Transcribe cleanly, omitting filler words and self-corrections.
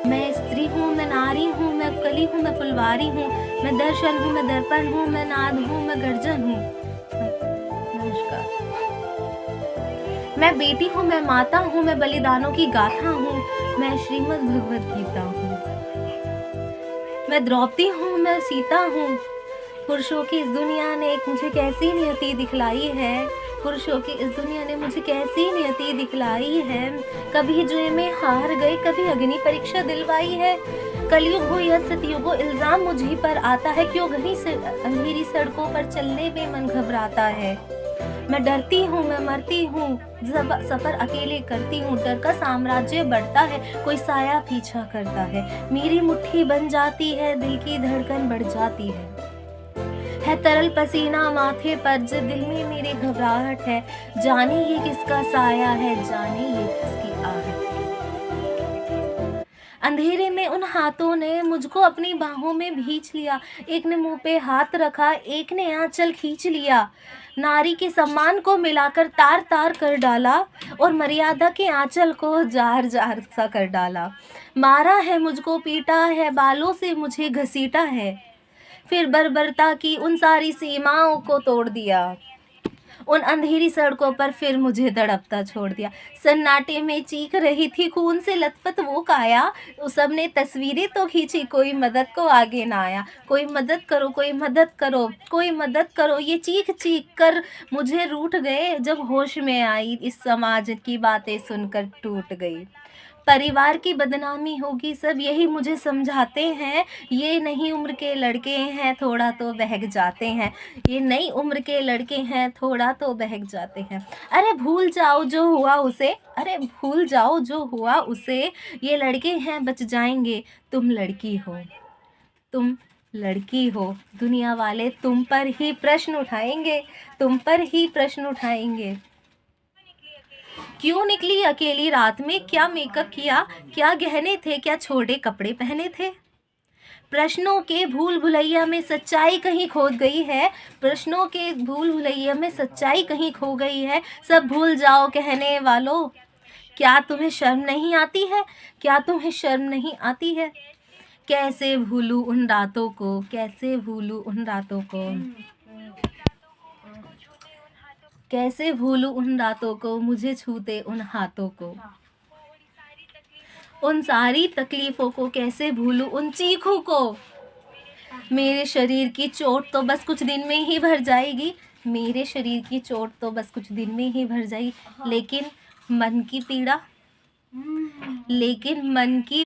मैं स्त्री हूँ, मैं नारी हूँ, मैं कली हूँ, मैं फुलवारी हूँ, मैं दर्शन हूँ, मैं दर्पण हूँ, मैं नाद हूँ, मैं गर्जन हूँ। नमस्कार। मैं बेटी हूँ, मैं माता हूँ, मैं बलिदानों की गाथा हूँ, मैं श्रीमद् भगवत गीता हूँ। मैं द्रौपदी हूँ, मैं सीता हूँ। पुरुषों की इस दुनिया ने एक मुझे कैसी नियति दिखलाई है, पुरुषों की इस दुनिया ने मुझे कैसी नियति दिखलाई है। कभी जुए में हार गए, कभी अग्नि परीक्षा दिलवाई है। कलयुग हो या सतयुग हो, इल्ज़ाम मुझी पर आता है, क्यों घनी से अंधेरी सड़कों पर चलने में मन घबराता है। मैं डरती हूँ, मैं मरती हूँ, सफ़र अकेले करती हूँ, डर का साम्राज्य बढ़ता है, कोई साया पीछा करता है। मेरी मुट्ठी बन जाती है, दिल की धड़कन बढ़ जाती है तरल पसीना माथे पर, जो दिल में मेरे घबराहट है, जाने ये किसका साया है, जाने ये किसकी आहट है। अंधेरे में उन हाथों ने मुझको अपनी बाहों में भींच लिया, एक ने मुँह पे हाथ रखा, एक ने आँचल खींच लिया। नारी के सम्मान को मिलाकर तार-तार कर डाला और मर्यादा के आँचल को जार-जार सा कर डाला। मारा है मुझको, पीटा है, बालों से मुझे घसीटा है, फिर बर्बरता की उन सारी सीमाओं को तोड़ दिया। उन अंधेरी सड़कों पर फिर मुझे तड़पता छोड़ दिया। सन्नाटे में चीख रही थी खून से लथपथ वो काया, उस सबने तस्वीरें तो खींची, कोई मदद को आगे ना आया। कोई मदद करो, कोई मदद करो, कोई मदद करो, ये चीख-चीख कर मुझे रूठ गए, जब होश में आई इस समाज की बातें सुनकर टूट गई। परिवार की बदनामी होगी, सब यही मुझे समझाते हैं, ये नहीं उम्र के लड़के हैं, थोड़ा तो बहक जाते हैं, ये नई उम्र के लड़के हैं, थोड़ा तो बहक जाते हैं। अरे भूल जाओ जो हुआ उसे, अरे भूल जाओ जो हुआ उसे, ये लड़के हैं बच जाएँगे, तुम लड़की हो, तुम लड़की हो। दुनिया वाले तुम पर ही प्रश्न उठाएँगे, तुम पर ही प्रश्न उठाएँगे। क्यों निकली अकेली रात में, क्या मेकअप किया, क्या गहने थे, क्या छोटे कपड़े पहने थे? प्रश्नों के भूल-भुलैया में सच्चाई कहीं खो गई है, प्रश्नों के भूल-भुलैया में सच्चाई कहीं खो गई है, सब भूल जाओ कहने वालों, क्या तुम्हें शर्म नहीं आती है? क्या तुम्हें शर्म नहीं आती है? कैसे भूलूँ उन रातों को, कैसे भूलूँ उन रातों को? कैसे भूलूँ उन रातों को, मुझे छूते उन हाथों को। उन सारी तकलीफ़ों को कैसे भूलूँ, उन चीखों को। मेरे शरीर की चोट तो बस कुछ दिन में ही भर जाएगी, मेरे शरीर की चोट तो बस कुछ दिन में ही भर जाएगी, लेकिन मन की पीड़ा, लेकिन मन की